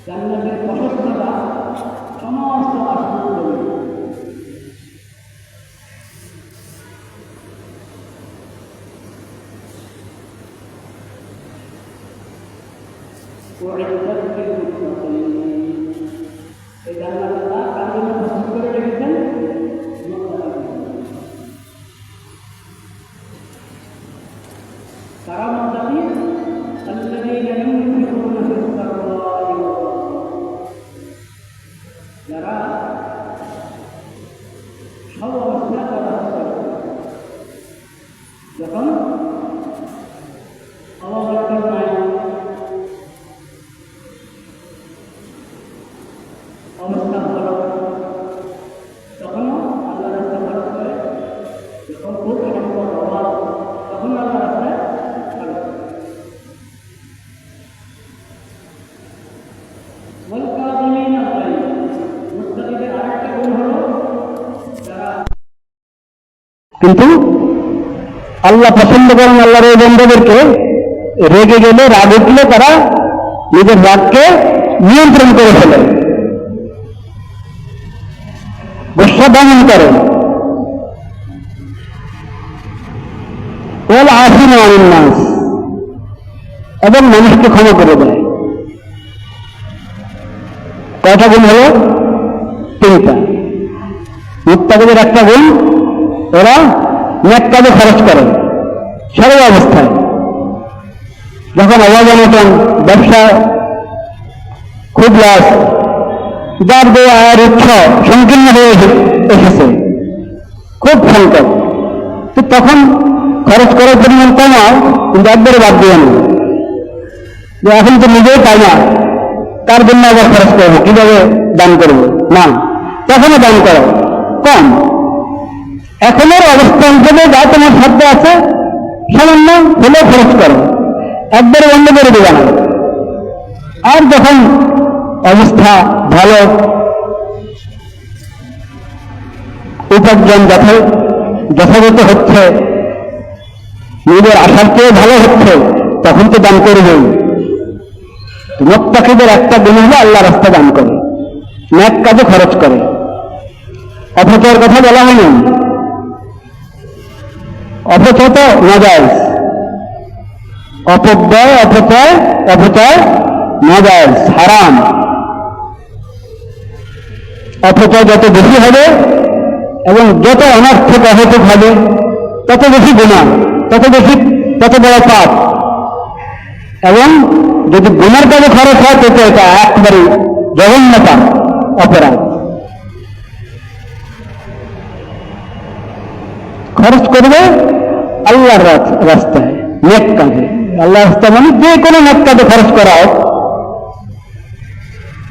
জান্নাতের প্রশস্ততা সমস্ত আসমান জমিন। এই জান্নাতটা কার জন্য প্রস্তুত করে রেখেছেন? কারা মুত্তাকি? আল্লাযীনা ইউনফিকুনা ফিস সাররাই ওয়াদ-দাররাই, যারা সব অবস্থায় খরচ করে, যখন অবকাশ নাই, অবস্থা ভালো, তখনও আল্লাহ রাস্তায় খরচ করে, যখন খুব সম্পদ অভাব, তখন আল্লাহ রাস্তায় খরচ করে। ওয়াল-কাযিমিনা আল-গায়য, মুত্তাকিদের আরেকটা গুণ হলো যারা কিন্তু আল্লাহ পছন্দ করেন আল্লাহর এই বান্দাদেরকে, রেগে গেলে রাগ উঠলে তারা নিজের রাগকে নিয়ন্ত্রণ করে ফেলে, গোসা দমন করে। ওয়াল আফিনা আনিন নাস, এবং মানুষকে ক্ষমা করে দেয়। কয়টা গুণ হলো? তিনটা। মুত্তাকিদের একটা গুণ, ওরা নেক কাজে খরচ করে সর্ব অবস্থায়। যখন অভাব অনটন, ব্যবসা খুব লস, যার যে আয়ের উৎস সংকীর্ণ হয়ে এসেছে, খুব সংকট, তো তখন খরচ করার পরিমাণ কমাও, কিন্তু একবারে বাদ দিয়ে না যে এখন তো নিজেই পাই না, তার জন্য আবার খরচ করবো, কিভাবে দান করবো না, তখনও দান করো কম। এখনের অবস্থা হিসেবে যা তোমার সাধ্য আছে সামান্য হলেও খরচ করো, একবারে বন্ধ করে দেবে না। আর যখন অবস্থা ভালো, উপার্জন যথাযথ হচ্ছে, নিজের আশার চেয়ে ভালো হচ্ছে, তখন তো দান করবেই। মুত্তাকিদের একটা গুণ হলো আল্লাহ রাস্তায় দান করে, নেক কাজে খরচ করে। অপচয়ের কথা বলা হয়নি, অপচয় তো নাজায়েজ, অপচয় নাজায়েজ, হারাম। অপচয় যত বেশি হবে এবং যত অনর্থক অহেতুক হবে, তত বেশি গুনাহ, তত বড় পাপ। এবং যদি গুনার কাজে খরচ হয়, তো এটা একবারে জঘন্য পাপ, অপরাধ। খরচ করবে আল্লাহর রাস্তায়, নেক কাজে। আল্লাহর রাস্তা মানে যে কোনো নেক কাজে খরচ করা হোক,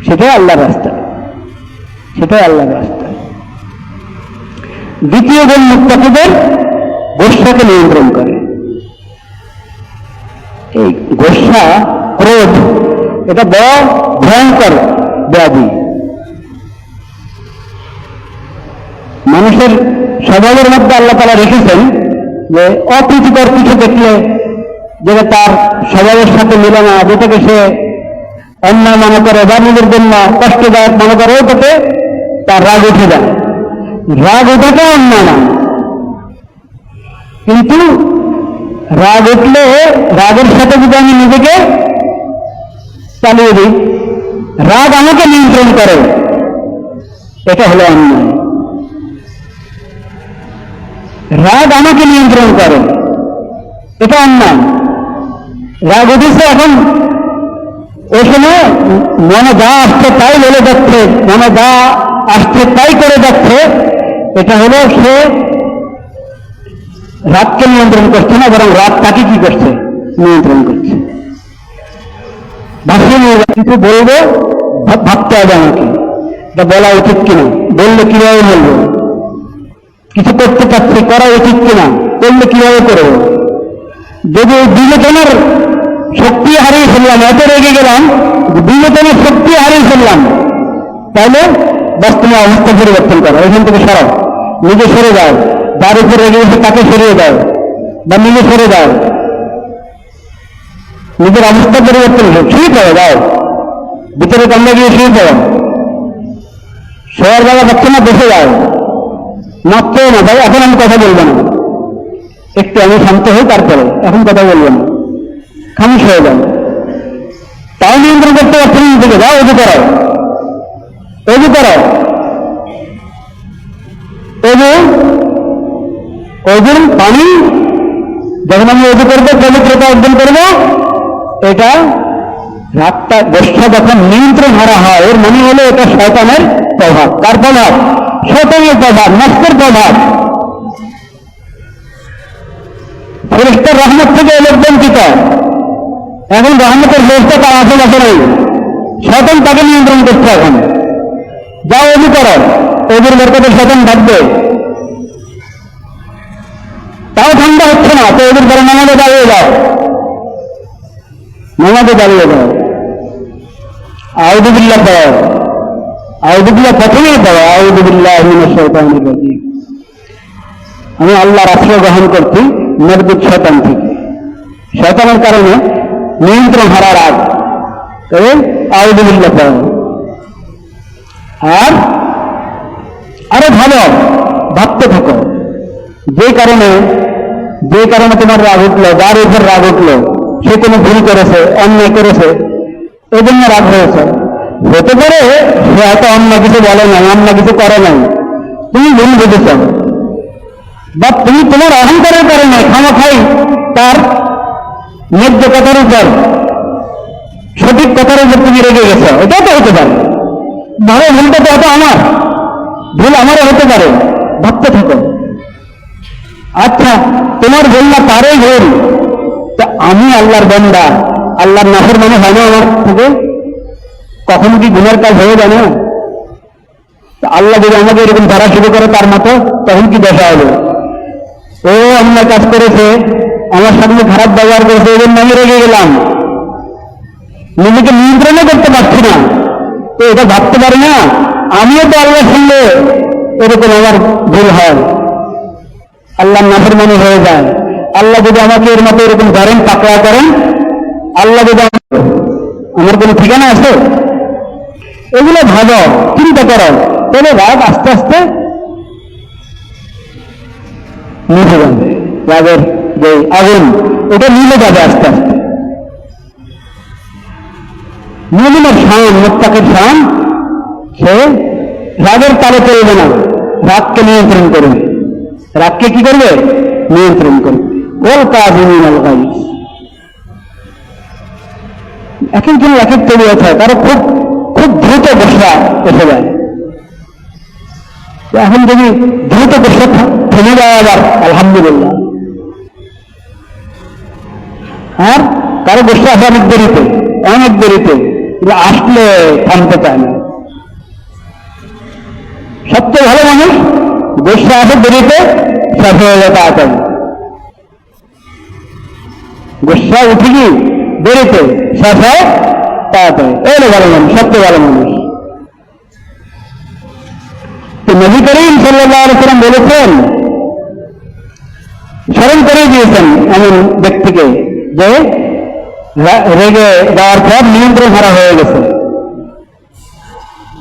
সেটাই আল্লাহর রাস্তা, সেটাই আল্লাহর রাস্তা। দ্বিতীয় গুণ মুত্তাকিদের, গোসাকে নিয়ন্ত্রণ করে। এই গোসা, ক্রোধ, এটা বড় ভয়ঙ্কর ব্যাধি। মানুষের স্বভাবের মধ্যে আল্লাহ তাআলা রেখেছেন যে অপ্রীতিকর কিছু দেখলে, যেটা তার স্বভাবের সাথে মিলে না, যেটাকে সে অন্যায় মনে করে বা নিজের জন্য কষ্টদায়ক মনে করে, ওটাতে তার রাগ উঠে যায়। রাগ ওঠাটাও অন্যায় না, কিন্তু রাগ উঠলে রাগের সাথে যদি আমি নিজেকে চালিয়ে দিই, রাগ আমাকে নিয়ন্ত্রণ করে, এটা হলো অন্যায়। রাগ আমাকে নিয়ন্ত্রণ করে, এটা অন্যায়। রাগ উঠেছে, এখন ওই সময় মনে যা আসছে তাই বলে যাচ্ছে, মনে যা আসছে তাই করে যাচ্ছে, এটা হলো সে রাগকে নিয়ন্ত্রণ করছে না, বরং রাগ তাকে কি করছে? নিয়ন্ত্রণ করছে। ভাষিয়ে নিয়ে কিছু বলবো, ভাবতে হবে আমাকে এটা বলা উচিত কিনা, বললে কিভাবে বলবো, কিছু করতে চাচ্ছি, করা উচিত কিনা, করলে কিভাবে করবো। যদি বিবেচনার শক্তি হারিয়ে ফেললাম, এত রেগে গেলাম, বিবেচনার শক্তি হারিয়ে ফেললাম, তাহলে বাস্তবে অবস্থা পরিবর্তন করো, এখান থেকে সরাও, নিজে সরে যাও, যার উপর রেগে গেছে তাকে সরিয়ে দাও, বা নিজে সরে যাও, নিজের অবস্থা পরিবর্তন ঠিক হয়ে যাও। ভিতরে কামড়া গিয়ে শুয়ে পড়ো, শোয়ার জায়গা পাচ্ছে না, বসে যাও, নাচতেও না, ভাই এখন আমি কথা বলবো না, একটু আমি শান্ত হই, তারপরে এখন কথা বলবো না, খামোশ হয়ে যাও। তাও নিয়ন্ত্রণ করতে পারছেন না, থেকে যাও, অজু করো, অজু করো, অজু, অজুর পানি যখন আমি অজু করবো, পবিত্রতা অর্জন করবো, এটা রাতটা গোষ্ঠা যখন নিয়ন্ত্রণ হারা হয়, এর মানে হলো এটা শয়তানের প্রভাব। কার প্রভাব? শয়তানের প্রভাব, নষ্টের প্রভাব। ফেরেশতার রহমত থেকে লোক বঞ্চিত, এখন রহমতের ফেরেশতা তার আশেপাশে নেই, শয়তান তাকে নিয়ন্ত্রণ করছে। এখন যাও অজু করো, অজুর বরকতে শয়তান থাকবে, তাও ঠান্ডা হচ্ছে না, তো অজুর পরে নামাজে দাঁড়িয়ে যাও, নামাজে দাঁড়িয়ে যাও, আউযুবিল্লাহ পড়ো, আউযুবিল্লাহ প্রথমেই পড়ো, আউযুবিল্লাহি মিনাশ শাইতানির রাজিম, আমি আল্লাহর আশ্রয় গ্রহণ করছি মরদুদ শয়তান থেকে। শয়তানের কারণে নিয়ন্ত্রণ হারার আগ, তবে আউযুবিল্লাহ পড়ো। আর আরো ভালো ভাবতে থাকো, যে কারণে তোমার রাগ উঠলো, যার উপর রাগ উঠলো, সে কোনো ভুল করেছে, অন্যায় করেছে, এই জন্য রাগ হয়েছে। হতে পারে সে হয়তো অন্য কিছু বলে নাই, অন্য কিছু করে নাই, তুমি ভুল বুঝেছ, বা তুমি তোমার অহংকারের কারণে খামোখাই তার ন্যায্য কথার উপর, সঠিক কথার উপর তুমি রেগে গেছো, এটাও তো হতে পারে। ভালো, ভুলটা তো হয়তো আমার ভুল, আমারও হতে পারে, ভাবতে থাকো। আচ্ছা, তোমার ভুল না, তারই ভুল, তা আমি আল্লাহর বান্দা, আল্লাহর নাফরমানি হয় না আমার থেকে? কখনো কি গুনার কাজ হয়ে যায় না? আল্লাহ যদি আমাকে এরকম ধরা শুরু করে তার মতো, তখন কি দশা হবে? ও অন্যায় কাজ করেছে, আমার সামনে খারাপ ব্যবহার করেছে, এই জন্য আমি রেগে গেলাম, নিজেকে নিয়ন্ত্রণও করতে পারছি না, তো এটা ভাবতে পারি না আমিও তো আল্লাহ শুনলে এরকম আমার ভুল হয়, আল্লাহর নাফরমানি হয়ে যায়। আল্লাহ যদি আমাকে এর মতো এরকম ধরেন, পাকড়া করেন, আল্লাহ যদি আমার কোনো ঠিকানা আছে? এগুলো ভাবো, চিন্তা করো, তবে রাগ আস্তে আস্তে নিভে যাবে, রাগের যে আগুন এটা নিভে যাবে আস্তে আস্তে। মুমিনের শান, মুত্তাকির শান, সে রাগের তালে চলবে না, রাগকে নিয়ন্ত্রণ করবে। রাগকে কি করবে? নিয়ন্ত্রণ করবে। ওয়াল কাযিমিনাল গায়জ, এক একজন এক এক তবিয়ত হয়, তারা খুব খুব দ্রুত গোসা এসে যায়। এখন যদি দ্রুত গোসা থেমে যায় আবার আলহামদুলিল্লাহ, আর কারো গোসা আসে অনেক দেরিতে, অনেক দেরিতে, আসলে থামতে চায় না। সবচেয়ে ভালো মানুষ গোসা আসে দেরিতে, শেষ হয়ে যায় তাড়াতাড়ি। গোসা উঠে কি দেরিতে, শেষ হয় তাড়াতাড়ি, এলো ভালো মানুষ, সবচেয়ে ভালো মানুষ। তো নবী করিম সাল্লাল্লাহু আলাইহি ওয়াসাল্লাম বলেছেন, স্মরণ করে দিয়েছেন এমন ব্যক্তিকে যে রেগে যাওয়ার পর নিয়ন্ত্রণ হারা হয়ে গেছে।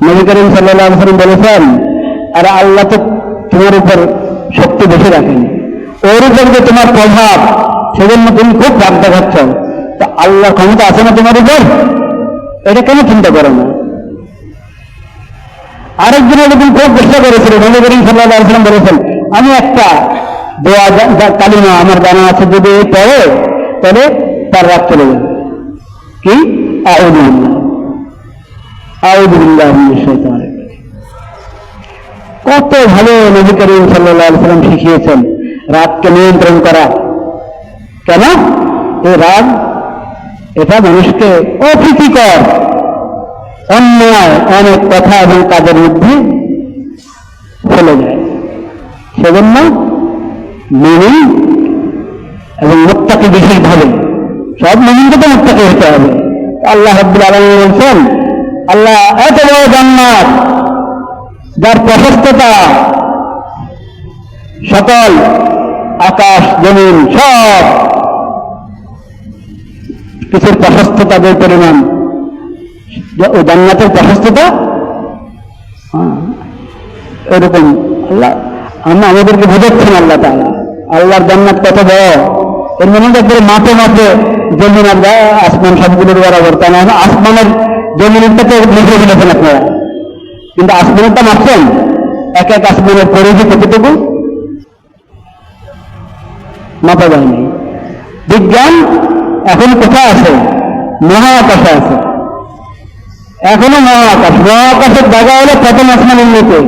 নবী করিম সাল্লাল্লাহু আলাইহি ওয়াসাল্লাম বলেছেন, আর আল্লাহ তো তোমার উপর শক্তি বেশি রাখেন, ওর উপর যে তোমার প্রভাব, সেজন্য তুমি খুব রাগ দেখাচ্ছ, তা আল্লাহর ক্ষমতা আছে না তোমার উপর? এটা কেন চিন্তা করো না? আরেকজন এরকম খুব চেষ্টা করেছিল, নবী করিম সাল্লাল্লাহু আলাইহি ওয়াসাল্লাম বলেছেন, আমি একটা দোয়া কালিমা আমার জানা আছে, যদি পড়ে তাহলে তার রাগ চলে যাবে। কি? আউযুবিল্লাহ, আউযুবিল্লাহি মিনাশ শাইতানির রাজিম। কত ভালো নবী করিম সাল্লাল্লাহু আলাইহি ওয়াসাল্লাম শিখিয়েছেন রাগকে নিয়ন্ত্রণ করা। কেন? এই রাগ এটা মানুষকে অপ্রীতিকর অন্যায় অনেক কথা এবং কাজের মধ্যে ফেলে যায়। সেজন্য মুমিন এবং মুত্তাকি বিশেষভাবে, সব মুমিনকে তো মুত্তাকি হতে হবে। আল্লাহ রাব্বুল আলামিন বলছেন, আল্লাহ এত বড় জান্নাত যার প্রশস্ততা সকল আকাশ জমিন সব কিছুর প্রশস্ততা যে পরিমাণ, যে ওই জান্নাতের প্রশস্ততা এরকম আল্লাহ আমাদেরকে বোঝাচ্ছেন আল্লাহ তাআলা আল্লাহর জান্নাত কত বড়। এর মনে একবারে মাপে মাপে জমিন আর আসমান সবগুলোর বরাবর, তা না আসমানের জমিনটাকে লিখে ফেলেছেন আপনারা, কিন্তু আসমানেরটা মাপছেন এক এক আসমানের পরিধি কতটুকু মাপা যায়নি। বিজ্ঞান এখন কোথায় আছে? মহাকাশে আছে, এখনো মহাকাশের জায়গা হলো প্রথম আসমানের নিচে।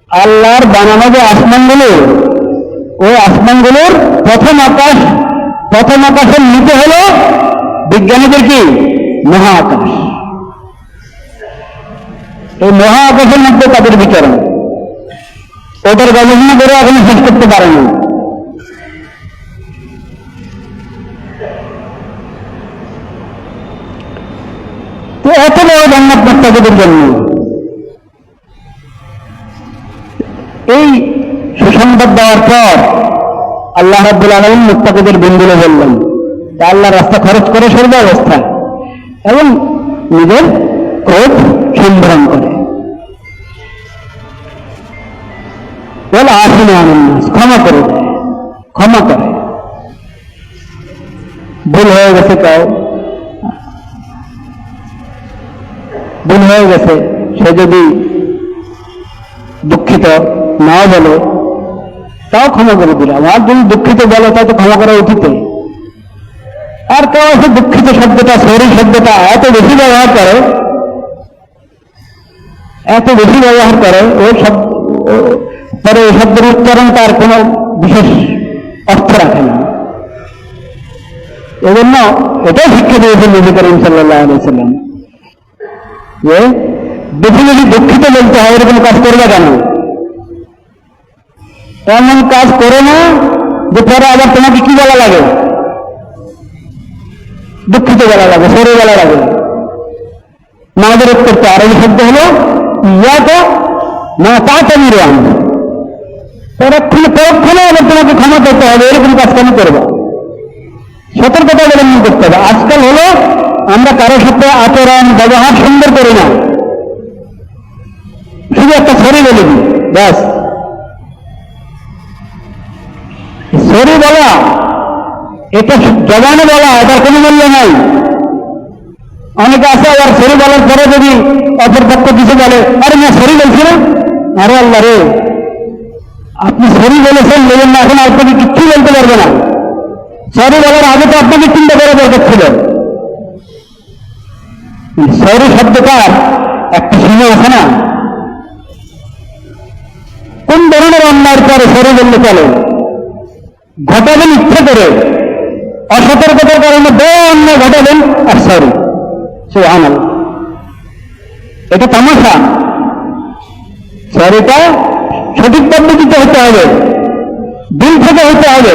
আল্লাহর বানানো যে আসমানগুলো, ওই আসমানগুলোর প্রথম আকাশের নিচে হলো বিজ্ঞানীদের কি মহাকাশ। এই মহাকাশের মধ্যে তাদের বিচরণ, ওদের গবেষণা করে এখনো শেষ করতে পারেনি। তো এত বড় জান্নাত মুত্তাকিদের জন্য এই সুসংবাদ দেওয়ার পর আল্লাহ রাব্বুল আলামিন মুত্তাকিদের বন্ধুলে বললেন তা আল্লাহ রাস্তা খরচ করে সর্ব অবস্থায় এবং নিজের ক্রোধ সম্ভ্রম করে বলে আফিনা আনিন নাস, ক্ষমা করে দেয়, ক্ষমা করে। ভুল হয়ে গেছে, ভুল হয়ে গেছে, সে যদি দুঃখিত না বলে তাও ক্ষমা করে দিলাম, আর যদি দুঃখিত বলে তাই তো ক্ষমা করা উচিত। আর কেউ আছে দুঃখিত শব্দটা, সরি শব্দটা এত বেশি ব্যবহার করে, ওই পরে ওই শব্দের উচ্চারণ তার কোনো বিশেষ অর্থ রাখে না। এজন্য এটাই শিক্ষা দিয়েছেন নবী করিম সাল্লাল্লাহু আলাইহি ওয়াসাল্লাম যে বেশি বেশি দুঃখিত বলতে হয়, এরকম কাজ করবে কেন? এমন কাজ করে না যে পরে আবার তোমাকে কি বলা লাগে? দুঃখিত বলা লাগে, সরে বলা লাগে, নাজরত করতে। আর এই শব্দ হলো ইয়াকা না তাতামিরু আন, পরক্ষণে আবার তোমাকে ক্ষমা করতে হবে, এরকম কাজ কেন করবে? সতর্কতা অবলম্বন করতে হবে। আজকাল হলো আমরা কারোর সাথে আচরণ ব্যবহার সুন্দর করি না, শুধু একটা সরি বলে দিই ব্যাস। সরি বলা এটা জবানে বলা, এটার কোনো মূল্য নাই। অনেকে আছে আবার সরি বলার পরে যদি অপর পক্ষ কিছু বলে, আরে না সরি বলছি না, আরে আল্লাহ রে আপনি সরি বলেছেন বলেন না, এখন আপনাকে কিচ্ছু বলতে পারবে না। সরি বলার আগে তো আপনাকে চিন্তা করা দরকার ছিল। সরি শব্দটার একটা সীমা আছে না? কোন ধরনের অন্যায়ের পরে সরি বললে চলে? ঘটাবেন ইচ্ছা করে, অসতর্কতার কারণে বড় অন্যায় ঘটাবেন আর সরি, সুবহানাল্লাহ, এটা তামাশা। সরিটা সঠিক পদ্ধতিতে হতে হবে, দিল থেকে হতে হবে।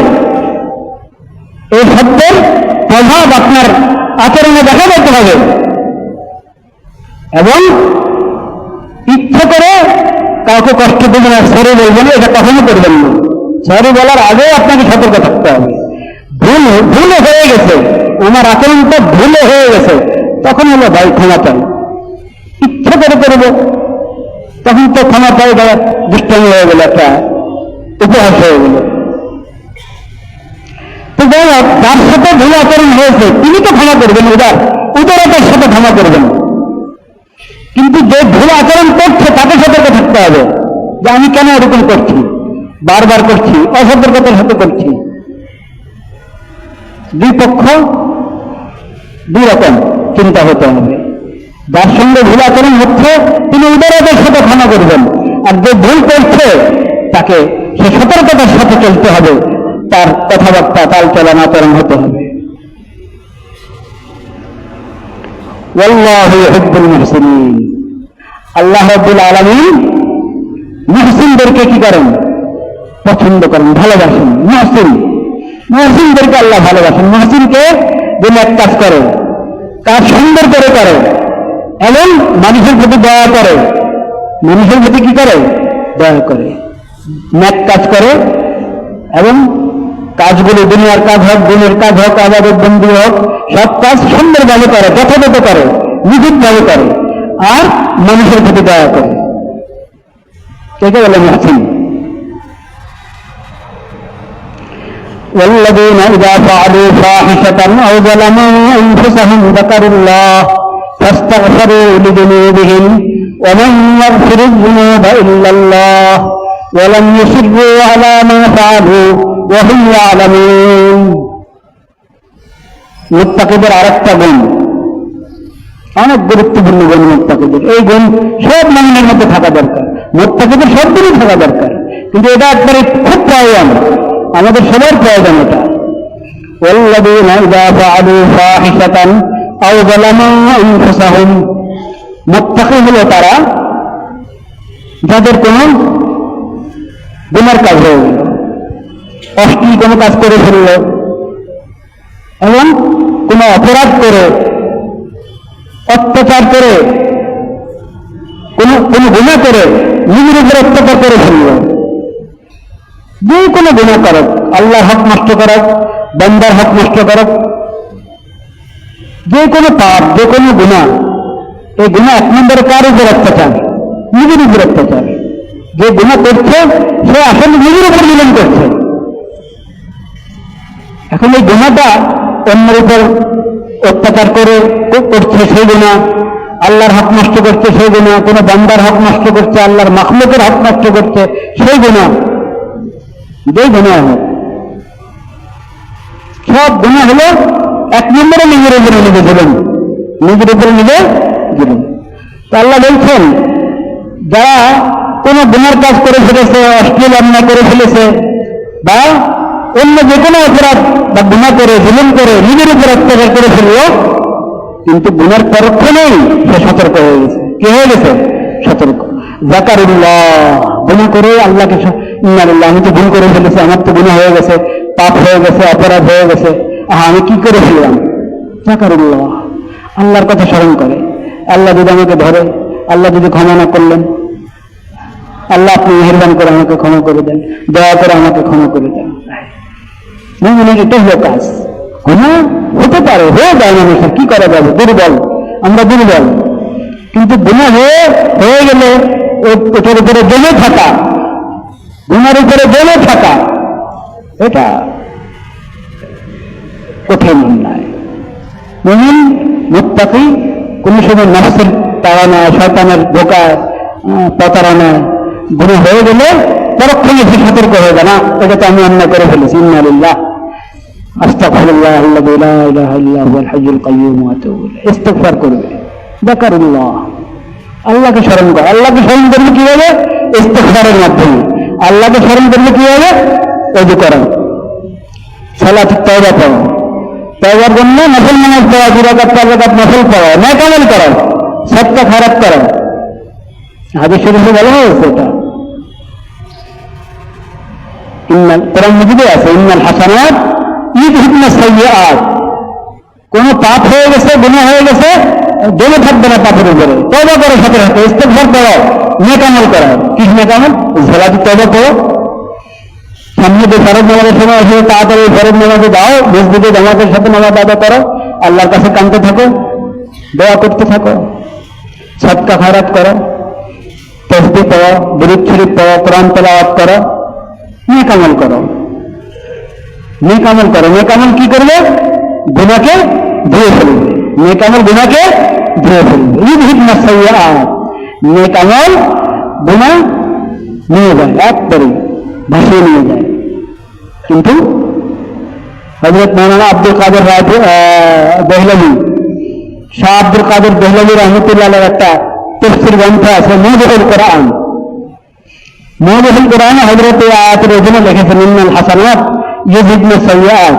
এই শব্দের প্রভাব আপনার আচরণে দেখা যেতে হবে এবং ইচ্ছা করে কাউকে কষ্ট দেবেন আর সরি বলবেন, এটা কখনো করবেন না। সরি বলার আগে আপনাকে সতর্ক থাকতে হবে। ভুল হয়ে গেছে, আমার আচরণটা ভুল হয়ে গেছে, তখন হলো ভাই ক্ষমা চাই। ইচ্ছা করে করব তখন তো ক্ষমা চাই দুষ্টামি হয়ে গেল, একটা উপহাস হয়ে গেল। তো যাই হোক, যার সাথে ভুল আচরণ হয়েছে তিনি তো ক্ষমা করবেন, উদারতার সাথে ক্ষমা করবেন। কিন্তু যে ভুল আচরণ করছে তাকে সতর্ক থাকতে হবে যে আমি কেন এরকম করছি, বারবার করছি, অসতর্কতার সাথে করছি। দুই পক্ষ দুই রকম চিন্তা হতে হবে। যার সঙ্গে ভুল আচরণ হচ্ছে তিনি উদারতার সাথে ক্ষমা করবেন, আর যে ভুল করছে তাকে সে সতর্কতার সাথে চলতে হবে, তার কথাবার্তা তাল চলন আচরণ হতে হবে। ওয়াল্লাহু ইউহিব্বুল মুহসিনিন, আল্লাহ রাব্বুল আলামিন মুহসিনদেরকে কি করেন? পছন্দ করেন, ভালোবাসেন। মুহসিনদেরকে আল্লাহ ভালোবাসেন। মুহসিনকে যে নেক কাজ করে, কাজ সুন্দর করে করে এবং মানুষের প্রতি দয়া করে, মানুষের প্রতি কি করে? দয়া করে, নেক কাজ করে এবং কাজগুলো দুনিয়ার কাজ হোক, দিনের কাজ হোক, আবাদত বন্দী হোক, সব কাজ সুন্দরভাবে করে, যথাযথ করে নিখুঁতভাবে করে, আর মানুষের প্রতি দয়া করে। একে বলে মুহসিন। والذين إذا فعلوا فاحشة أو ظلموا أنفسهم ذكروا الله فاستغفروا لذنوبهم ومن يغفر الذنوب إلا الله ولم يصروا على ما فعلوا وهم يعلمون। মুত্তাকিদের আরেকটা গুণ, অনেক গুরুত্বপূর্ণ গুণ মুত্তাকিদের। এই গুণ সব মুমিনের মধ্যে থাকা দরকার, মুত্তাকিদের সব গুণই থাকা দরকার, কিন্তু এটা একবারে খুব প্রয়োজন, আমাদের সবার প্রয়োজন এটা। والذين إذا فعلوا فاحشة أو ظلموا أنفسهم, মুত্তাকি হলো তারা যাদের কোনো গুনার কাজ হয়ে গেল, অশ্লীল কোনো কাজ করে ফেলল এবং কোনো অপরাধ করে, অত্যাচার করে, কোনো গুনাহ করে নিজের উপর অত্যাচার করে ফেলল, যে কোনো গুনাহ করক, আল্লাহর হক নষ্ট করক, বান্দার হক নষ্ট করক, যে কোনো পাপ, যে কোনো গুনাহ, এই গুনাহ এক নম্বরে কার উপর অত্যাচার? নিজের উপর অত্যাচার। যে গুনাহ করছে সে আসলে নিজের উপর জুলুম করছে। এখন এই গুনাহটা অন্যের উপর অত্যাচার করে করছে সেই গুনাহ, আল্লাহর হক নষ্ট করছে সেই গুনাহ, কোনো বান্দার হক নষ্ট করছে, আল্লাহর মাখলুকের হক নষ্ট করছে সেই গুনাহ, যেই গুনাহ হোক, সব গুনাহ হলো এক নম্বরে নিজের উপরে নিজে জুলুম, নিজের উপরে নিজে জুলুম। তো আল্লাহ বলছেন যারা কোনো গুনার কাজ করে ফেলেছে, অশ্লীল অন্যায় করে ফেলেছে, বা অন্য যে কোনো অপরাধ বা গুনাহ করে, জুলুম করে নিজের উপর অত্যাচার করে ফেলল, কিন্তু গুনার পরক্ষণেই সে সতর্ক হয়ে গেছে। কি হয়ে গেছে? সতর্ক। যাকারুল্লাহ, গুনাহ করে আল্লাহকে, ইন্নালিল্লাহ, আমি তো ভুল করে ফেলেছি, আমার তো গুনাহ হয়ে গেছে, পাপ হয়ে গেছে, অপরাধ হয়ে গেছে, আমি কি করে ফেললাম। যাকারুল্লাহ, আল্লাহর কথা স্মরণ করে। আল্লাহ যদি আমাকে ধরে, আল্লাহ যদি ক্ষমা না করলেন, আল্লাহ আপনি মেহেরবান করে আমাকে ক্ষমা করে দেন, দয়া করে আমাকে ক্ষমা করে দেন। মুমিনের এটা হলো কাজ। গুনাহ হতে পারে, হয়ে যায় মানুষের, কি করা যাবে, দুর্বল, আমরা দুর্বল, কিন্তু গুনাহ হয়ে গেলে ওটার উপরে জমে থাকা, গুনার উপরে জমে থাকা, এটা কঠিন অন্যায়। মুমিন মুত্তাকি কোন সময় নফসের তাড়ানায়, শয়তানের ধোঁকায়, প্রতারণায় গুনাহ হয়ে গেলে পরক্ষণে সে সতর্ক হয়ে যায়, না এটা তো আমি অন্যায় করে ফেলেছি, ইন্নালিল্লাহ আস্তাগফিরুল্লাহ আল্লাযী লা ইলাহা ইল্লা হুয়াল হাইয়ুল কাইয়্যুম ওয়া আতুবু ইলাইহি, ইস্তিগফার করবে। যাকারুল্লাহ, আল্লাহকে স্মরণ করে। আল্লাহকে স্মরণ করলে কি হবে? ইস্তিগফারের মাধ্যমে। আল্লাহকে স্মরণ করলে কি হবে? ওযু করা, সালাত, তাওবা পড়া, তাওবার জন্য নফল নামাজ পড়া, 2 রাকাত 4 রাকাত নফল পড়া, নেক আমল করা, সদকা খায়রাত করা। হাদিস শরীফে বলা হয়েছে এটা, কোরআন মাজিদে আছে, ইন্নাল হাসানাত ইউযহিবনা সাইয়্যাত। কোন পাপ হয়ে গেছে, গুনাহ হয়ে গেছে, জমে থাকবে না পাপের উপরে, তওবা করো, সাথে সাথে ইস্তিগফার করো, নেক আমল করো। কি নেক আমল? সালাতে তওবা করো, সামনে যে ফরজ নামাজের সময় এসে তাড়াতাড়ি ফরজ নামাজে যাও, মসজিদে জামাতের সাথে নামাজ আদায় করো, আল্লাহর কাছে কাঁদতে থাকো, দোয়া করতে থাকো, সদকা খায়রাত করো, তাসবিহ পড়ো, দুরূদ শরীফ পড়ো, কোরআন তেলাওয়াত করো, নেক আমল করো, নেক আমল করো। নেক আমল কি করবে? গুনাহকে ধুয়ে ফেলবে। নেক আমল গুনাহকে ধুয়ে ফেলবে। ইউযহিবনা সাইয়্যাত, নেক আমল গুনাহ নিয়ে যায়, একবারে ভাসিয়ে নিয়ে যায়। কিন্তু হযরত মাওলানা আব্দুল কাদের দেহলভী, শাহ আব্দুল কাদের দেহলভী রাহমাতুল্লাহ আলাইহির একটা তাফসীর গ্রন্থ আছে, মুজাহিদুল কোরআন। মুজাহিদুল কোরআনে হযরত এই আয়াতের অধীনে লিখেছেন ইন্নাল হাসানাত ইউযহিবনা সাইয়্যাত।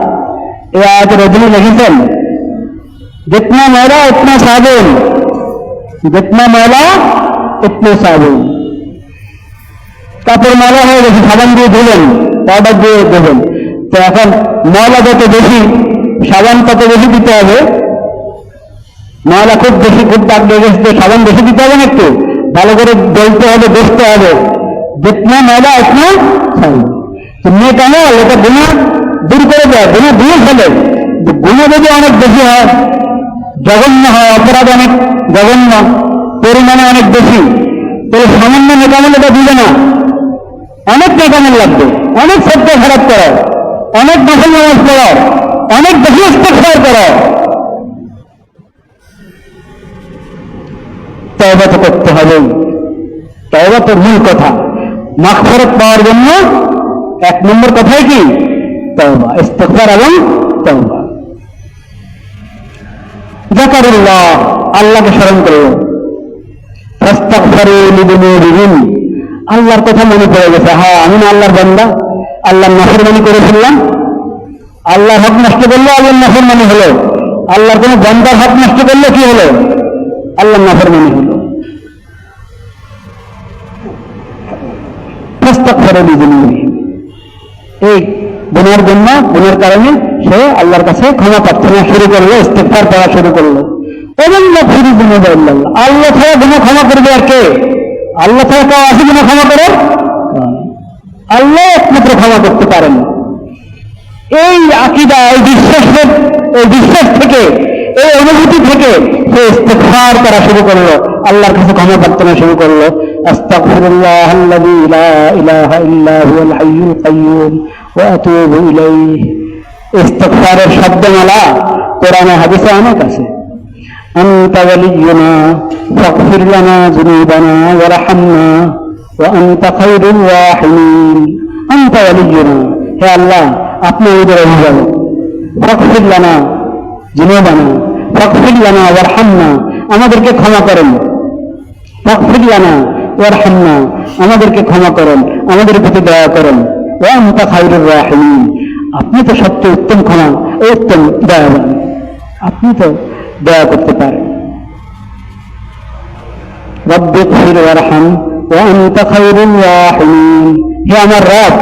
এই আয়াতের অধীনে লিখেছেন जितना मैला उतना साबुन, जितना मैला उतने साबुन। কাপড় ময়লা হয়ে গেছে, সাবান দিয়ে ধুলেন, পাউডার দিয়ে দেবেন, তো এখন ময়লা যত বেশি, সাবান তত বেশি দিতে হবে। ময়লা খুব বেশি, খুব দাগ লেগে গেছে, সাবান বেশি দিতে হবে না, একটু ভালো করে দলতে হবে, বসতে হবে। जितना ময়লা উতনা সাবুন। নেক আমল এটা গুনাহ দূর করে দেয়, গুনাহ ধুয়ে ফেলে। গুনাহ যদি অনেক বেশি হয়, জঘন্য হয়, অপরাধ অনেক জঘন্য, পরিমাণে অনেক বেশি, তাহলে সামান্য নেকামল এটা দিবে না, অনেক নেকামল লাগবে, অনেক সত্য খারাপ করো, অনেক নফল নামাজ পড়ো, অনেক বেশি ইস্তেগফার করো। তওবা তো করতে হবে, তওবা তো মূল কথা। মাগফিরাত পাওয়ার জন্য এক নম্বর কথাই কি? তওবা, ইস্তেগফার এবং তওবা। যাকারুল্লাহ, আল্লাহকে স্মরণ করল, ফাস্তাগফিরু লিযুনুবিহিম, আল্লাহর কথা মনে পড়ে গেছে, হ্যাঁ আমি না আল্লাহর বান্দা, আল্লাহর নাফরমানি করে ফেললাম, আল্লাহর হক নষ্ট করলে আল্লাহর নাফরমানি হলো, আল্লাহর কোন বান্দার হক নষ্ট করলে কি হলো? আল্লাহর নাফরমানি হলো। ফাস্তাগফিরু লিযুনুবিহিম, এই গুনার জন্য, গুনার কারণে সে আল্লাহর কাছে ক্ষমা প্রার্থনা শুরু করলো, ইস্তেগফার করা শুরু করলো। এবং মাগফিরু যুনুবা ইল্লাল্লাহ, আল্লাহ ছাড়া গুনাহ ক্ষমা করবে আর কে? আল্লাহ ছাড়া কেউ আছে গুনাহ ক্ষমা করে? আল্লাহ একমাত্র ক্ষমা করতে পারেন। এই আকীদা, এই বিশ্বাস থেকে, এই অনুভূতি থেকে সে ইস্তেগফার করা শুরু করলো, আল্লাহর কাছে ক্ষমা প্রার্থনা শুরু করলো। আস্তাগফিরুল্লাহাল্লাযী লা ইলাহা ইল্লা হুয়াল হাইয়ুল কাইয়্যুম ওয়া আতুবু ইলাইহি। ইস্তেগফারের শব্দমালা কোরআনে হাদিসে অনেক আছে। আনতা ওয়ালিয়্যুনা ফাগফির লানা যুনুবানা ওয়ারহামনা ওয়া আনতা খায়রুর রাহিমিন। আনতা ওয়ালিয়্যুনা, হে আল্লাহ আপনি আমাদের অভিভাবক। ফাগফির লানা যুনুবানা, ফাগফির লানা ওয়ারহামনা, আমাদেরকে ক্ষমা করেন। ফাগফির লানা ওয়ারহামনা, আমাদেরকে ক্ষমা করেন, আমাদের প্রতি দয়া করেন। ওয়া আনতা খায়রুর রাহিমিন, আপনি তো সবচেয়ে উত্তম ক্ষমা, উত্তম দয়াবান, আপনি তো দয়া করতে পারেন। রব্বিগফির ওয়ারহাম ওয়া আনতা খায়রুর রাহিমিন, হে আমার রব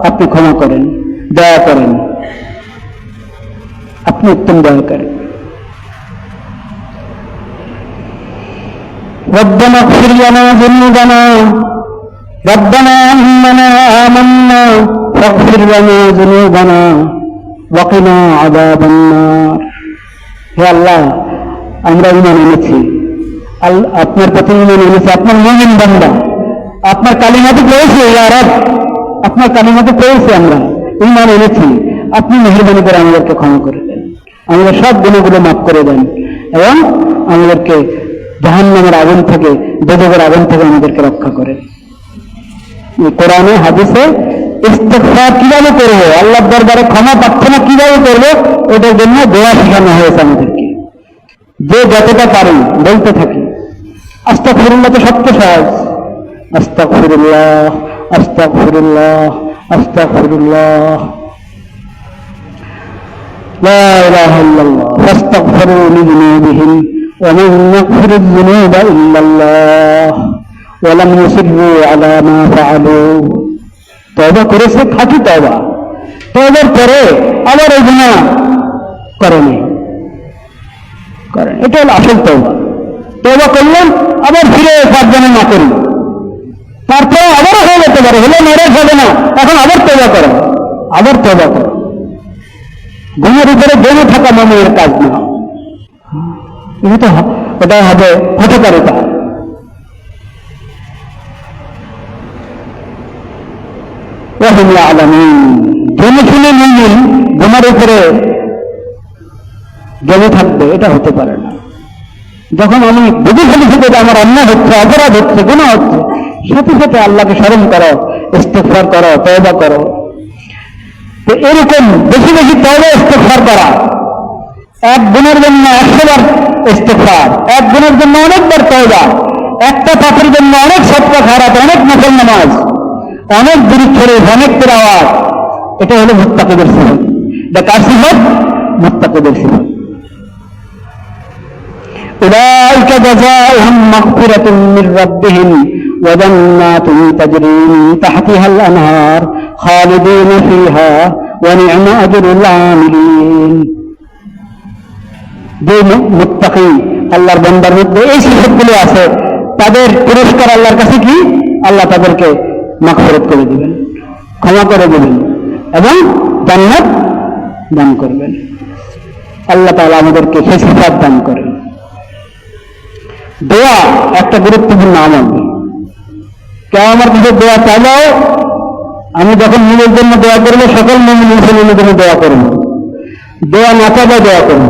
আপনি ক্ষমা করেন, দয়া করেন, আপনি উত্তম দয়া করেন। ربنا اغفر لنا ذنوبنا ربنا إننا آمنا فاغفر لنا ذنوبنا وقنا عذاب النار। হে আল্লাহ আমরা ঈমান এনেছি, আপনার প্রতি ঈমান এনেছি, আপনার মুমিন বান্দা, আপনার কালিমাতে পড়েছি, ইয়া রব আপনার কালিমাতে পড়েছি, আমরা ঈমান এনেছি, আপনি মেহেরবানি করে আমাদেরকে ক্ষমা করে দেন, আমাদের সব গুনাহগুলো মাফ করে দেন এবং আমাদেরকে জাহান্নামের আগুন থেকে, দোজখের আগুন থেকে আমাদেরকে রক্ষা করেন। কোরআনে হাদিসে ইস্তেগফার কিভাবে করবো, আল্লাহর দরবারে ক্ষমা প্রার্থনা কিভাবে করবো, ওটার জন্য দোয়া শেখানো হয়েছে আমাদেরকে। যে যতটা পারি বলতে থাকি। আস্তাগফিরুল্লাহ তো সবচেয়ে সহজ, আস্তাগফিরুল্লাহ আস্তাগফিরুল্লাহ আস্তাগফিরুল্লাহ লা ইলাহা ইল্লাল্লাহ ফাস্তাগফিরু লিযুনুবিহিম ওয়া মান ইয়াগফিরুয যুনুবা ইল্লাল্লাহ ওয়া লাম ইউসিররু আলা মা ফাআলু। তওবা করেছে, খাঁটি তওবা, তওবার পরে আবার এই গুনাহ করেনি, এটা হলো আসল তওবা। তওবা করলেন আবার ফিরে পাঁচজনে না করি, তারপরে আবারও হয়ে যেতে পারে, হলে মেরেজ হবে না, এখন আবার তওবা করো, আবার তওবা করো। গুনাহের উপরে জমে থাকা মনের কাজ না, ওটা হবে হঠকারিতা। জেনে শুনে মুমিন গুনাহের উপরে জমে থাকবে, এটা হতে পারে না। যখন আমি বুঝে ফেলেছি যে আমার অন্যায় হচ্ছে, অপরাধ হচ্ছে, গুনাহ হচ্ছে, সাথে সাথে আল্লাহকে স্মরণ করো, ইস্তেগফার করো, তওবা করো। তো এরকম বেশি বেশি তওবা ইস্তেগফার করা, এক গুণের জন্য 100 বার ইস্তেগফার, এক গুণের জন্য অনেকবার তওবা, একটা পাপের জন্য অনেক সদকা খারাপ, অনেক নফল নামাজ, অনেক দুরূদ শরীফ, অনেক তেলাওয়াত, এটা হলো মুত্তাকিদের সিফাত। এটা কার সিফাত? মুত্তাকিদের সিফাত। উলাইকা জাযাউহুম মাগফিরাতুম মির রাব্বিহিম ওয়া জান্নাতুন তাজরি মিন তাহতিহাল আনহার খালিদিনা ফিহা ওয়া নি'মা আজরুল আমিলিন। যে মুত্তাকি আল্লাহর বান্দার মধ্যে এই সিফাতগুলো আছে, তাদের পুরস্কার আল্লাহর কাছে কি? আল্লাহ তাদেরকে মাগফিরাত করে দিবেন, ক্ষমা করে দিবেন এবং জান্নাত দান করবেন। আল্লাহ তাআলা আমাদেরকে সেই সিফাত দান করেন। দোয়া একটা গুরুত্বপূর্ণ আমল। কেউ আমার কাছে দোয়া চাইলেও আমি যখন নিজের জন্য দোয়া করবো, সকল মুমিন মুসলিমের জন্য দোয়া করবো। দোয়া না চাইলে দোয়া করবো,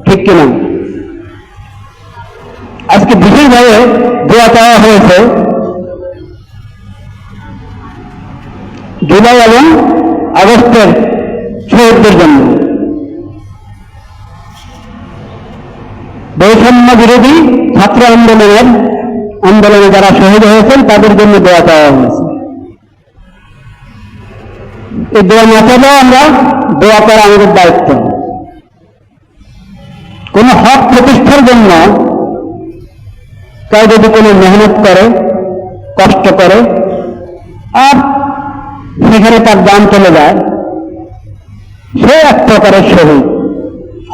ঠিক কিনা? আজকে বিশেষভাবে দোয়া চাওয়া হয়েছে জুলাই এবং আগস্টের শহীদদের জন্য। বৈষম্য বিরোধী ছাত্র আন্দোলনে যারা শহীদ হয়েছেন তাদের জন্য দোয়া চাওয়া হয়েছে। এই দোয়া না চাইলেও আমরা দোয়া করা আমাদের দায়িত্ব। কোন হক প্রতিষ্ঠার জন্য কেউ যদি কোনো মেহনত করে, কষ্ট করে, আর সেখানে তার জান চলে যায়, সে এক প্রকারের শহীদ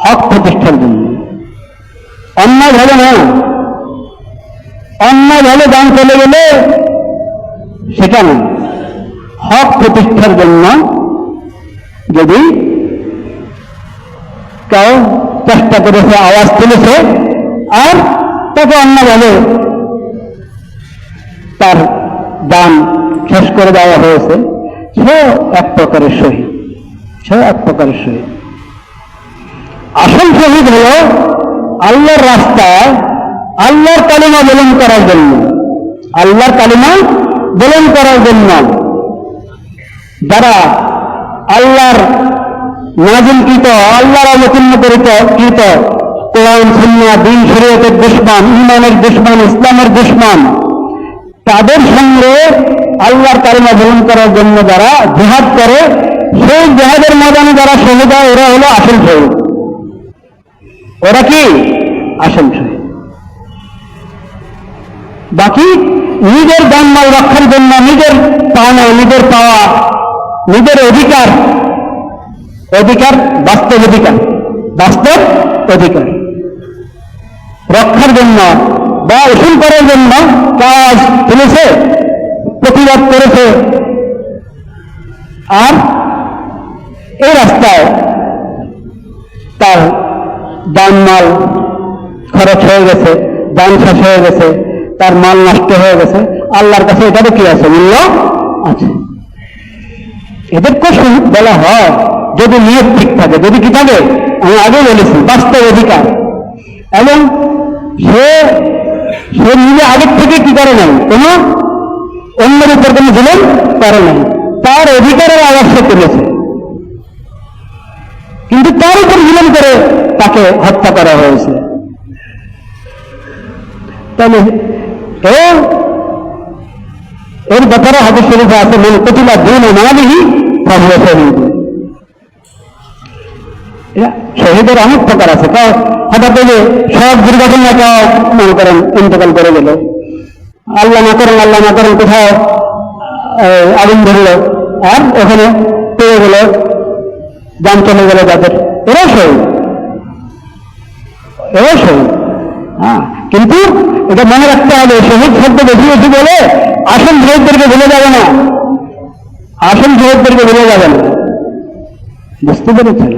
হক প্রতিষ্ঠার জন্য। অন্যায় ভাবে না, অন্যায় ভাবে জান চলে গেলে সেটা না, হক প্রতিষ্ঠার জন্য যদি কেউ চেষ্টা করেছে, আওয়াজ তুলেছে, আর তাকে অন্যভাবে তার দান শেষ করে দেওয়া হয়েছে, সে এক প্রকারের শহীদ, সে এক প্রকারের শহীদ। আসল শহীদ হল আল্লাহর রাস্তায় আল্লাহর কালিমা বলন করার জন্য, আল্লাহর কালিমা বলন করার জন্য যারা আল্লাহর নাজিলকৃত, আল্লাহর অবতীর্ণ কৃত কোরআন সুন্নাহ দ্বীন শরীয়তের দুশমন, ঈমানের দুশমন, ইসলামের দুশমন, তাদের সঙ্গে আল্লাহর কালিমা বলন করার জন্য যারা জিহাদ করে, সেই জিহাদের ময়দানে যারা শহীদ হয়, ওরা হলো আসল শহীদ। ওরা কি আসল শহীদ। বাকি নিজের জানমাল রক্ষার জন্য নিজের পাওনা, নিজের পাওয়া, নিজের অধিকার, বাস্তব অধিকার রক্ষার জন্য বা উসুল করার জন্য কাজ তুলেছে, প্রতিবাদ করেছে, আর এই রাস্তায় তার জানমাল খরচ হয়ে গেছে, দান শেষ হয়ে গেছে, তার মাল নষ্ট হয়ে গেছে, আল্লাহর কাছে এটারও কি আছে? মূল্য আছে। এদেরকে শহীদ বলা হয় যদি নিয়ত ঠিক থাকে, যদি কি থাকে, আমি আগে বলেছি, বাস্তব অধিকার। এবং সে নিজে আগের থেকে কি করে নাই, কোন অন্যের উপর কোন জুলুম করে নাই, তার অধিকারের আওয়াজ সে তুলেছে, কিন্তু তার উপর জুলুম করে তাকে হত্যা করা হয়েছে। তাহলে এর ব্যাপারে হাদিস শরীফে আছে, মান কুতিলা দুনা মালিহি ফাহুয়া শহীদ। শহীদের অনেক প্রকার আছে। হঠাৎ করে সব দুর্ঘটনা কেউ মনে করেন ইন্তেকাল করে গেল, আল্লাহ না করেন কোথাও আগুন ধরলো, আর ওখানে পেয়ে গেল, যান চলে গেল যাদের, এরাও শহীদ। হ্যাঁ, কিন্তু এটা মনে রাখতে হবে, শহীদ শব্দ বেশি বেশি বলে আসল শহীদদেরকে ভুলে যাবে না, আসল শহীদদেরকে ভুলে যাবে না। বুঝতে পেরেছেন?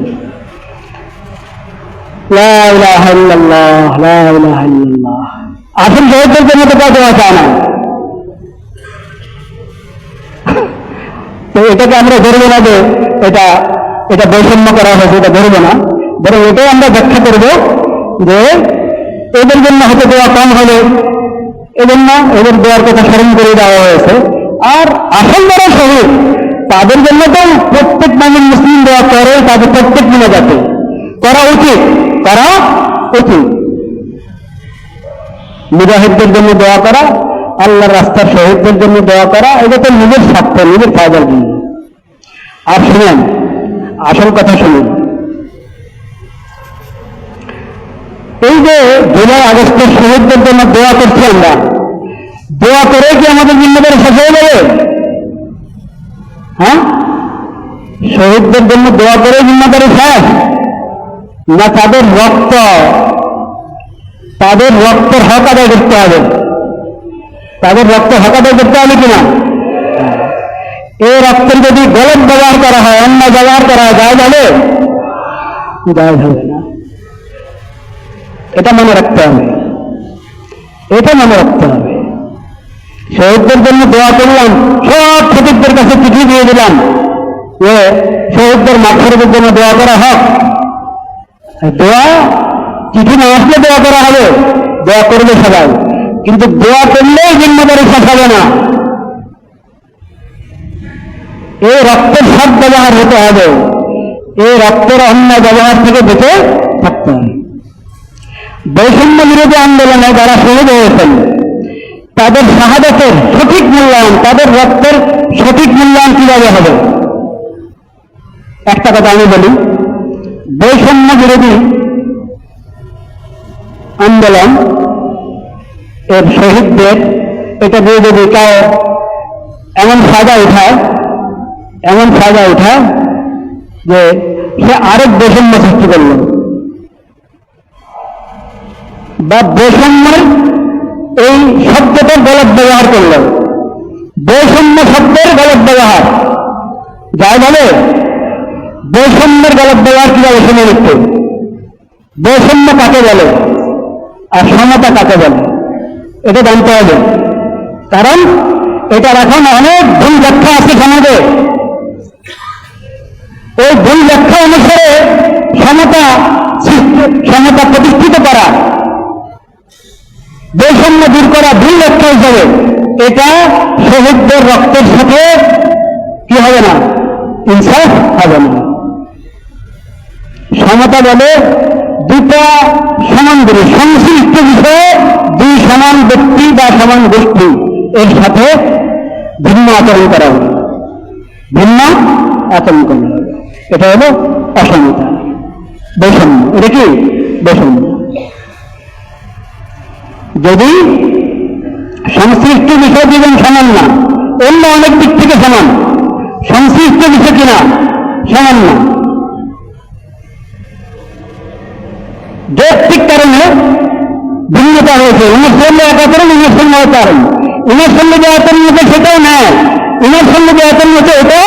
লা ইলাহা ইল্লাল্লাহ, লা ইলাহা ইল্লাল্লাহ। আসল শহীদদের জন্য তো কাজ দেওয়া চায় না। তো এটাকে আমরা ধরবো না যে এটা বৈষম্য করা হয়েছে, এটা ধরবো না, বরং এটাই আমরা ব্যাখ্যা করবো যে এদের জন্য হয়তো দোয়া কম হবে, এজন্য এদের দোয়ার কথা স্মরণ করে দেওয়া হয়েছে। আর আসল যারা শহীদ তাদের জন্য তো প্রত্যেক মুমিন মুসলিম দোয়া করে, তাদের প্রত্যেক মিনাজাতে করা উচিত। মুজাহিদদের জন্য দোয়া করা, আল্লাহর রাস্তার শহীদদের জন্য দোয়া করা, এটা তো নিজের স্বার্থ, নিজের ফায়দার জন্য। আর শুনেন, আসল কথা শুনুন, এই যে জুলাই আগস্টের শহীদদের জন্য দোয়া করছি আমরা, দোয়া করে কি আমাদের জিম্মেদারি শেষ হয়ে যাবে? হ্যাঁ, শহীদদের জন্য দোয়া করে জিম্মেদারি শেষ না? তাদের রক্তের হক আদায় করতে হবে, তাদের রক্তের হক আদায় করতে হবে কিনা? এই রক্তের যদি গলত ব্যবহার করা হয়, অন্য ব্যবহার করা হয়, যায় যাবে? জায়েজ হবে না। এটা মনে রাখতে হবে, এটা মনে রাখতে হবে। শহীদদের জন্য দোয়া করলাম, সব খতিবদের কাছে চিঠি দিয়ে দিলাম যে শহীদদের মাগফিরাতের জন্য দোয়া করা হোক। দোয়া চিঠি না আসলে দোয়া করা হবে, দোয়া করবে সবাই, কিন্তু দোয়া করলেই জিম্মেদারি শেষ হবে না। এই রক্তের সৎ ব্যবহার হতে হবে, এই রক্তের অন্য ব্যবহার থেকে বেঁচে থাকতে হবে। বৈষম্য বিরোধী আন্দোলনে যারা শহীদ হয়েছেন তাদের শাহাদাতের সঠিক মূল্যায়ন, তাদের রক্তের সঠিক মূল্যায়ন কিভাবে হবে? একটা কথা আমি বলি, বৈষম্য বিরোধী আন্দোলন এর শহীদদের এটা দিয়ে যদি কেউ এমন ফায়দা উঠায় যে সে আরেক বৈষম্য সৃষ্টি করল, বা বৈষম্যের এই শব্দটার গলত ব্যবহার করল, বৈষম্য শব্দের গলত ব্যবহার যাই বলে, বৈষম্যের গলত ব্যবহার কিভাবে শুনে নিচ্ছে, বৈষম্য কাকে বলে আর সমতা কাকে বলে এটা জানতে হবে। কারণ এটার এখন অনেক ভুল ব্যাখ্যা আছে সমাজে। ওই ভুল ব্যাখ্যা অনুসারে সমতা প্রতিষ্ঠিত করা, বৈষম্য দূর করা ভুল ব্যাখ্যা হিসাবে এটা শহীদদের রক্তের সাথে কি হবে না, ইনসাফ হবে না। সমতা বলে দুটা সমান জিনিস, সংশ্লিষ্ট বিষয়ে দুই সমান ব্যক্তি বা সমান গোষ্ঠী এর সাথে ভিন্ন আচরণ করা হবে, ভিন্ন আচরণ করা হবে, এটা হলো অসমতা, বৈষম্য। এটা কি বৈষম্য? যদি সংশ্লিষ্ট বিষয় দুজন সমান না, অন্য অনেক দিক থেকে সমান, সংশ্লিষ্ট বিষয় কিনা সমান না, যৌক্তিক কারণে ভিন্নতা হয়েছে, উনার সঙ্গে এক আচরণ, উনার সঙ্গে আচরণ, উনার সঙ্গে যে আচরণ হয়েছে সেটাও নয়, উনার সঙ্গে যে আচরণ হয়েছে এটাও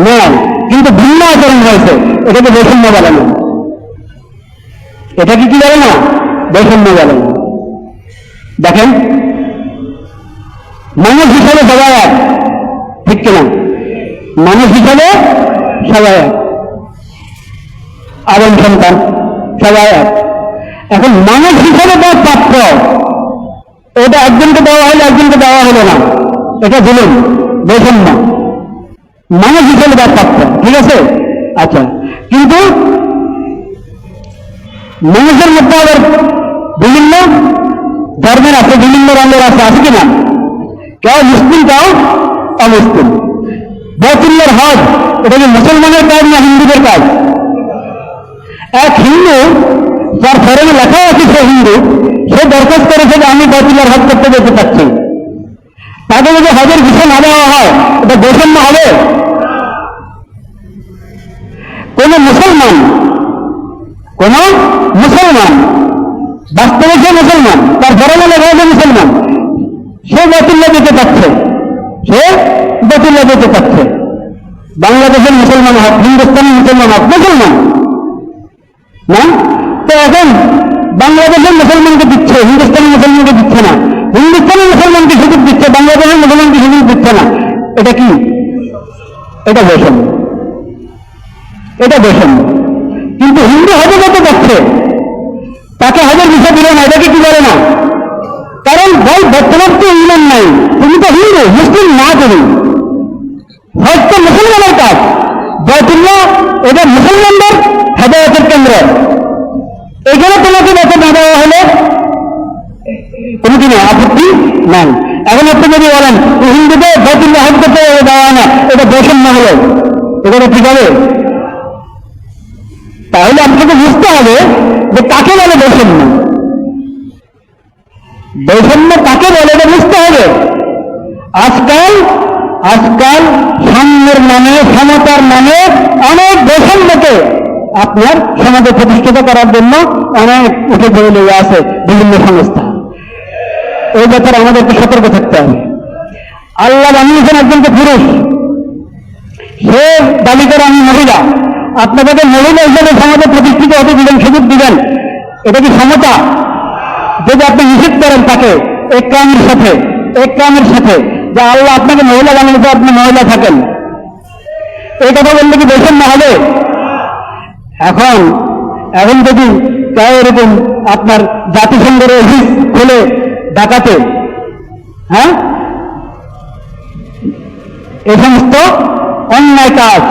নয়, কিন্তু ভিন্ন আচরণ হয়েছে, এটাকে বৈষম্য বলে না। এটা কি বলে না? বৈষম্য বলে না। দেখেন, মানুষ হিসাবে সবাই এক, ঠিক কিনা? মানুষ হিসাবে সবাই এক, আদম সন্তান সবাই এক। এখন মানুষ হিসাবে তার প্রাপ্য, এটা একজনকে দেওয়া হলো একজনকে দেওয়া হলো না, এটা দিলেন বৈষম্য। মানুষ হিসাবে তার প্রাপ্য, ঠিক আছে? আচ্ছা, কিন্তু মানুষের মধ্যে আবার বিভিন্ন ধর্মের আছে, বিভিন্ন রঙের আছে কিনা? কেউ মুসলিম, কেউ অমুসলিম। বাইতুল্লাহর হজ এটা কি মুসলমানের কাজ না হিন্দুদের কাজ? এক হিন্দু যার ফরমে লেখা আছে সে হিন্দু, সে দরখাস্ত করেছে যে আমি বাইতুল্লাহর হজ করতে যেতে চাচ্ছি, তাকে যদি হজের ভিসা না দেওয়া হয় এটা বৈষম্য হবে? কোন মুসলমান বাস্তবে সে মুসলমান, তার ফরমে লেখা আছে মুসলমান, সে বাইতুল্লাহ যেতে চাচ্ছে, বাংলাদেশের মুসলমান হোক, হিন্দুস্তানের মুসলমান হোক, মুসলমান না? তো এখন বাংলাদেশের মুসলমানকে দিচ্ছে, হিন্দুস্তানের মুসলমানকে দিচ্ছে না, হিন্দুস্তানের মুসলমানকে সুযোগ দিচ্ছে, বাংলাদেশের মুসলমানকে সুযোগ দিচ্ছে না, এটা কি? এটা বৈষম্য, এটা বৈষম্য। কিন্তু হিন্দু হজে যেতে যাচ্ছে, তাকে হজের বিষয় দিল না, এটাকে কি বলে না? কারণ ভাই বর্তমান তো ইমান নাই, তুমি তো হিন্দু, মুসলিম না, তুমি হজ তো মুসলমানের কাজ, বাইতুল্লাহ এটা মুসলমানদের হেদায়েতের কেন্দ্র, এখানে তোমাকে বেতন না দেওয়া হলে কোনো কি না আপত্তি নাই। এখন আপনি যদি বলেন হিন্দুদের বাইতুল্লাহ হজ করতে দেওয়া না, এটা বৈষম্য হলো, এটা ঠিক হবে? তাহলে আপনাকে বুঝতে হবে যে কাকে বলে বৈষম্য, বৈষম্য কাকে বলে এটা বুঝতে হবে। আজকাল সাম্যের নামে, সমতার নামে অনেক বৈষম্যকে আপনার সমাজে প্রতিষ্ঠিত করার জন্য অনেক উঠে ধরে লেগে আছে বিভিন্ন সংস্থা। এই ব্যাপারে আমাদেরকে সতর্ক থাকতে হবে। আল্লাহ বানিয়েছেন একজনকে পুরুষ, সে দাবি করে আমি মহিলা, আপনাদেরকে মহিলা হিসেবে সমাজে প্রতিষ্ঠিত হতে দিবেন, সুযোগ দিবেন, এটা কি সমতা? যদি আপনি নিষেধ করেন তাকে একরামের সাথে যে আল্লাহ আপনাকে মহিলা বানিয়েছে, আপনি মহিলা থাকেন, এই কথা বললে কি বৈষম্য হবে? এখন যদি কেউ এরকম আপনার জাতিসংঘের অফিস খুলে ঢাকাতে, হ্যাঁ, এই সমস্ত অন্যায় কাজ,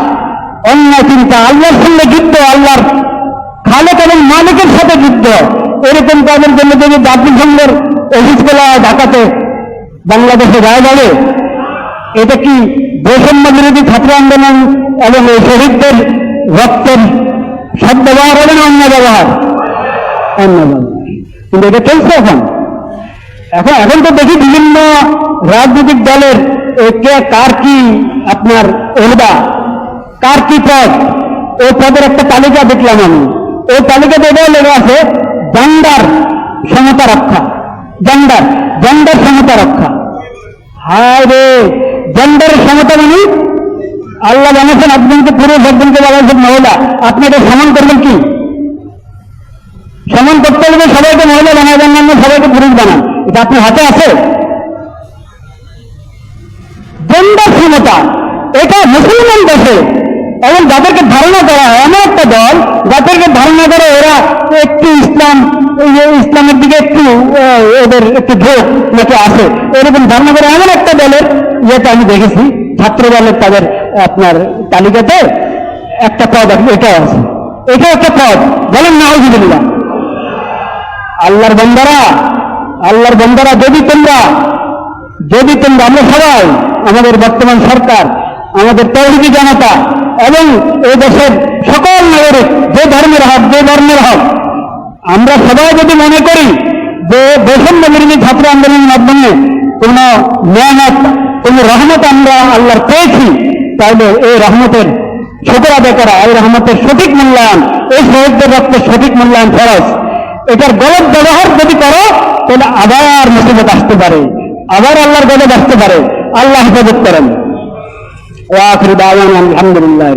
অন্যায় চিন্তা, আল্লাহর সঙ্গে যুদ্ধ, আল্লাহর খালেক এবং মালিকের সাথে যুদ্ধ, এরকম কাজের জন্য যদি জাতিসংঘের অফিস খোলা ঢাকাতে বাংলাদেশে যায় যাবে, এটা কি বৈষম্য বিরোধী ছাত্র আন্দোলন এবং এই শহীদদের রক্তের সদ্ব্যবহার হবে না অন্য ব্যবহার? কিন্তু এটা চলছে এখন তো দেখি বিভিন্ন রাজনৈতিক দলের কার কি আপনার ওহদা, কার কি পদ, ওই পদের একটা তালিকা দেখলাম আমি। ওই তালিকাতে এটাও লেখা আছে জেন্ডার সমতা রক্ষা। হায় রে, জেন্ডারের সমতা মানে আল্লাহ জানিয়েছেন একজনকে পুরুষ, একজনকে বানাইছেন মহিলা, আপনি এটা সমান করবেন কি? সমান করতে হলে সবাইকে মহিলা বানাবেন না, সবাইকে পুরুষ বানান, এটা আপনার হাতে আছে? জেন্ডার সমতা এটা মুসলমান দেশে, এবং যাদেরকে ধারণা করা হয়, এমন একটা দল যাদেরকে ধারণা করে এরা একটু ইসলামের দিকে এদের একটু ঝোঁক নাকি আছে, এরকম ধারণা করে এমন একটা দলের ইয়েটা আমি দেখেছি, ছাত্র দলের তাদের আপনার তালিকাতে একটা পদ এটাও আছে, এটা একটা পদ। বলেন নাউজুবিল্লাহ। আল্লাহর বন্দারা, যদি তোমরা আমরা সবাই, আমাদের বর্তমান সরকার, আমাদের তৌহিদি জনতা এবং এই দেশের সকল নাগরিক, যে ধর্মের হোক, আমরা সবাই যদি মনে করি যে বৈষম্য বিরোধী ছাত্র আন্দোলনের মাধ্যমে কোন নিয়ামত, কোন রহমত আমরা আল্লাহর পেয়েছি, তাহলে এই রহমতের শুকর আদায় করা, এই রহমতের সঠিক মূল্যায়ন, এই শহীদদের রক্তের সঠিক মূল্যায়ন ফরজ। এটার গলত ব্যবহার যদি করো তাহলে আবার মুসিবত আসতে পারে, আবার আল্লাহর গজব আসতে পারে। আল্লাহ হেফাজত করেন। ওয়া আখিরু দাওয়ানা আলহামদুলিল্লাহ।